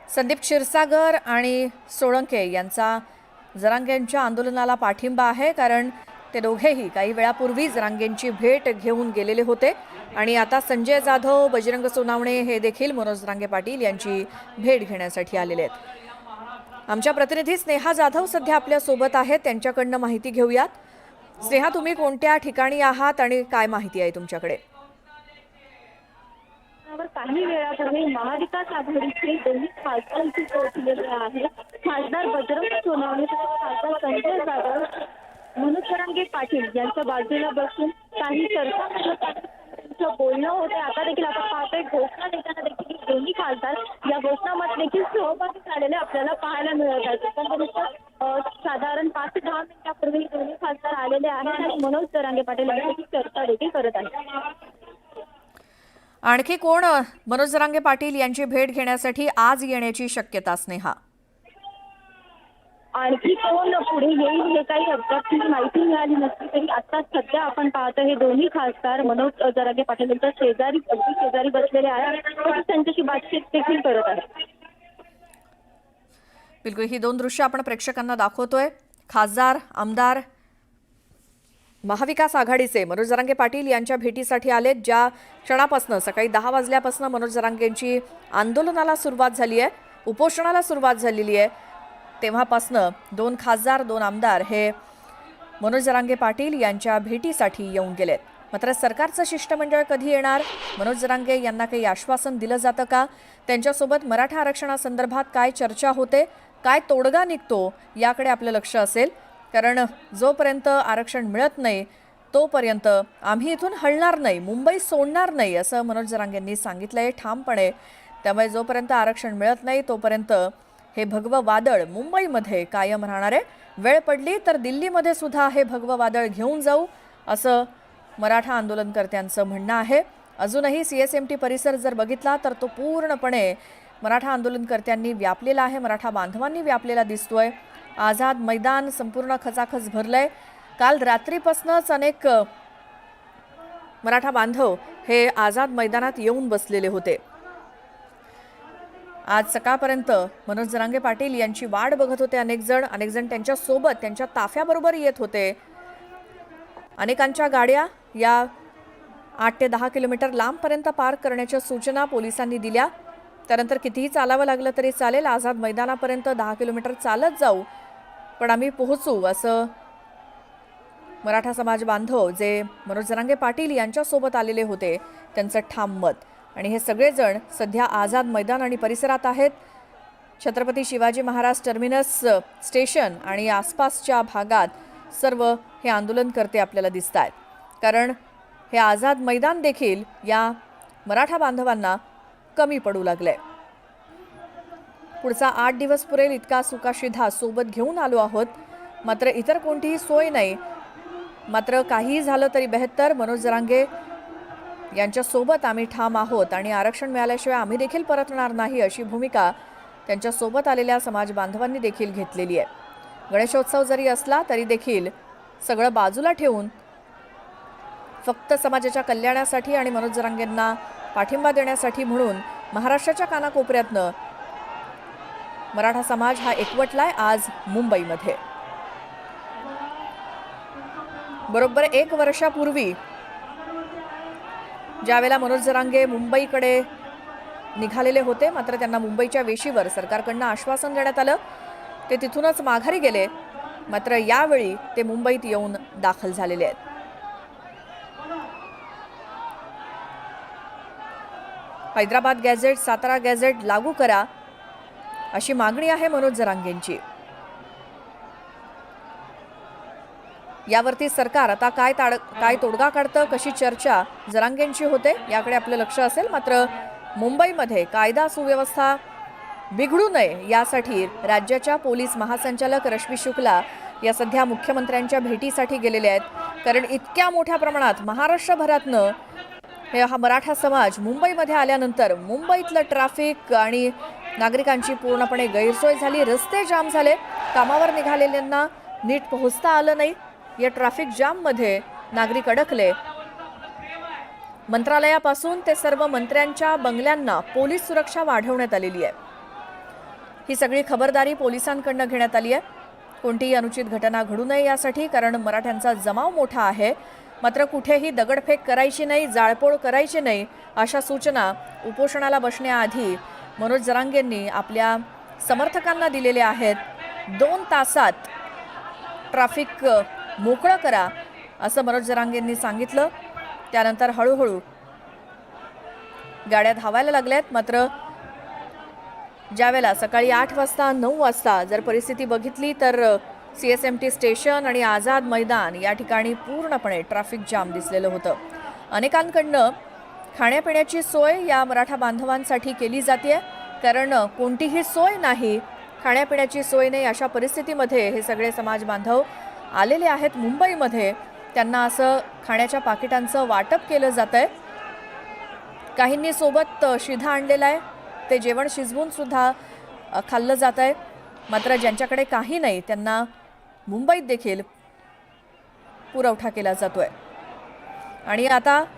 संदीप क्षीरसागर आणि सोळंके यांचा जरांगेंच्या आंदोलनाला पाठिंबा आहे, कारण ते दोघेही काही वेळापूर्वी जरांगेंची भेट घेऊन गेलेले होते आणि आता संजय जाधव, बजरंग सोनावणे हे देखील मनोज जरांगे पाटील यांची भेट घेण्यासाठी आलेले आहेत। आमच्या प्रतिनिधी स्नेहा जाधव सध्या आपल्या सोबत आहेत, त्यांच्याकडनं माहिती घेऊयात। स्नेहा, तुम्ही कोणत्या ठिकाणी आहात आणि काय माहिती आहे तुमच्याकडे? काही वेळापूर्वी महाविकास आघाडीचे दोन्ही खासदारांची पोहोचलेले आहे। खासदार बजरंग सोनावणे खासदार संजय जाधव मनोज जरांगे पाटील यांच्या बाजूला बसून काही चर्चा बोलणं होते। आता देखील आपण पाहतोय घोषणा देताना देखील दोन्ही खासदार या घोषणामध्ये देखील सहभागी झालेले आपल्याला पाहायला मिळत आहे। साधारण 5 ते 10 मिनिटांपूर्वी दोन्ही खासदार आलेले आहेत आणि मनोज जरांगे पाटील यांची चर्चा देखील करत आहेत। आणखी कोण मनोज जरांगे पाटील यांची भेट घेण्यासाठी आज येण्याची शक्यता? स्नेहा, आणखी कोण पुढे येईल हे काही अद्याप माहिती मिळाली नसली तरी आता सध्या आपण पाहतो हे दोन्ही खासदार मनोज जरांगे पाटील यांच्या अगदी शेजारी बसलेले आहेत, त्यांच्याशी बातचीत देखील करत आहेत। बिलकुल, ही दोन दृश्य आपण प्रेक्षकांना दाखवतोय। खासदार, आमदार महाविकास आघाडीचे मनोज जरांगे पाटील यांच्या भेटीसाठी आलेत। ज्या क्षणापासून सकाळी 10 वाजल्यापासून मनोज जरांगेंची आंदोलनाला सुरुवात झाली आहे, उपोषणाला सुरुवात झालेली आहे, तेव्हापासून दोन खासदार, दोन आमदार हे मनोज जरांगे पाटील यांच्या भेटीसाठी येऊन गेलेत। मात्र सरकारचं शिष्टमंडळ कधी येणार? मनोज जरांगे यांना काही आश्वासन दिलं जातं का? त्यांच्यासोबत मराठा आरक्षणासंदर्भात काय चर्चा होते, काय तोडगा निघतो, याकडे आपलं लक्ष असेल। कारण जोपर्यंत आरक्षण मिळत नाही तोपर्यंत आम्ही इथून हलणार नाही, मुंबई सोडणार नाही, असं मनोज जरांगेंनी सांगितलंय ठामपणे। त्यामुळे जोपर्यंत आरक्षण मिळत नाही तोपर्यंत हे भगवं वादळ मुंबईमध्ये कायम राहणार आहे। वेळ पडली तर दिल्लीमध्ये सुद्धा हे भगवं वादळ घेऊन जाऊ, असं मराठा आंदोलनकर्त्यांचं म्हणणं आहे। अजूनही CSMT परिसर जर बघितला तर तो पूर्णपणे मराठा आंदोलनकर्त्यांनी व्यापलेला आहे, मराठा बांधवांनी व्यापलेला दिसतोय। आझाद मैदान संपूर्ण खचाखच भरलंय। काल रात्रीपासूनच अनेक मराठा बांधव हे आझाद मैदानात येऊन बसलेले होते। आज सकाळपर्यंत मनोज जरांगे पाटील यांची वाट बघत होते अनेक जण त्यांच्या सोबत, त्यांच्या ताफ्याबरोबर येत होते। अनेकांच्या गाड्या या 8 ते 10 किलोमीटर लांबपर्यंत पार्क करण्याच्या सूचना पोलिसांनी दिल्या। त्यानंतर कितीही चालावं लागलं तरी चालेल, आझाद मैदानापर्यंत 10 किलोमीटर चालत जाऊ, पण आम्ही पोहोचू, असं मराठा समाज बांधव जे मनोज जरांगे पाटील यांच्यासोबत आलेले होते त्यांचं ठाम मत। आणि हे सगळेजण सध्या आझाद मैदान आणि परिसरात आहेत। छत्रपती शिवाजी महाराज टर्मिनस स्टेशन आणि आसपासच्या भागात सर्व हे आंदोलनकर्ते आपल्याला दिसत आहेत, कारण हे आझाद मैदान देखील या मराठा बांधवांना कमी पडू लागले। पुढचा 8 दिवस पुरेल इतका सुकाशिधा सोबत घेऊन आलो आहोत, मात्र इतर कोणतीही सोय नाही। मात्र काही झालं तरी बेहत्तर, मनोज जरांगे यांच्या सोबत आम्ही ठाम आहोत आणि आरक्षण मिळाल्याशिवाय आम्ही देखील परतणार नाही, अशी भूमिका त्यांच्या सोबत आलेल्या समाज बांधवांनी देखील घेतलेली आहे। गणेशोत्सव जरी असला तरी देखील सगळं बाजूला ठेवून फक्त समाजाच्या कल्याणासाठी आणि मनोज जरांगेंना पाठिंबा देण्यासाठी म्हणून महाराष्ट्राच्या कानाकोपऱ्यातनं मराठा समाज हा एकवटलाय आज मुंबईमध्ये। बरोबर 1 वर्षापूर्वी ज्यावेळेला मनोज जरांगे मुंबईकडे निघालेले होते, मात्र त्यांना मुंबईच्या वेशीवर सरकारकडनं आश्वासन देण्यात आलं, ते तिथूनच माघारी गेले। मात्र यावेळी ते मुंबईत येऊन दाखल झालेले आहेत। हैदराबाद गॅझेट, सातारा गॅझेट लागू करा, अशी मागणी आहे मनोज जरांगेंची। यावरती सरकार आता काय तोडगा काढतं, कशी चर्चा जरांगेंची होते, याकडे आपलं लक्ष असेल। मात्र मुंबईमध्ये कायदा सुव्यवस्था बिघडू नये यासाठी राज्याच्या पोलीस महासंचालक रश्मी शुक्ला या सध्या मुख्यमंत्र्यांच्या भेटीसाठी गेलेल्या आहेत, कारण इतक्या मोठ्या प्रमाणात महाराष्ट्रभरातनं हा मराठा समाज मुंबईमध्ये आल्यानंतर मुंबईतलं ट्रॅफिक आणि नागरिकांची पूर्णपणे गैरसोय झाली, रस्ते जाम झाले, कामावर निघालेल्यांना नीट पोहोचता आलं नाही, या ट्रॅफिक जाममध्ये नागरिक अडकले। मंत्रालयापासून ते सर्व मंत्र्यांच्या बंगल्यांना पोलीस सुरक्षा वाढवण्यात आलेली आहे। ही सगळी खबरदारी पोलिसांकडनं घेण्यात आली आहे. कोणतीही अनुचित घटना घडू नये यासाठी, कारण मराठ्यांचा जमाव मोठा आहे. मात्र कुठेही दगडफेक करायची नाही, जाळपोळ करायची नाही, अशा सूचना उपोषणाला बसण्याआधी मनोज जरांगेंनी आपल्या समर्थकांना दिलेल्या आहेत. 2 तासात ट्रॅफिक मोकळं करा असं मनोज जरांगेंनी सांगितलं. त्यानंतर हळूहळू गाड्या धावायला लागल्यात. मात्र ज्यावेळेला सकाळी 8 वाजता 9 वाजता जर परिस्थिती बघितली तर CSMT स्टेशन आणि आझाद मैदान या ठिकाणी पूर्णपणे ट्रॅफिक जाम दिसलेलं होतं. अनेकांकडनं खाण्यापिण्याची सोय या मराठा बांधवांसाठी केली जाते, कारण कोणतीही सोय नाही, खाण्यापिण्याची सोय नाही. अशा परिस्थितीमध्ये हे सगळे समाज बांधव आलेले आहेत मुंबईमध्ये. त्यांना असं खाण्याच्या पाकिटांचं वाटप केलं जातं आहे. काहींनी सोबत शिधा आणलेला आहे, ते जेवण शिजवून सुद्धा खाल्लं जात आहे. मात्र ज्यांच्याकडे काही नाही त्यांना मुंबईत देखील पुरवठा केला जातोय. आणि आता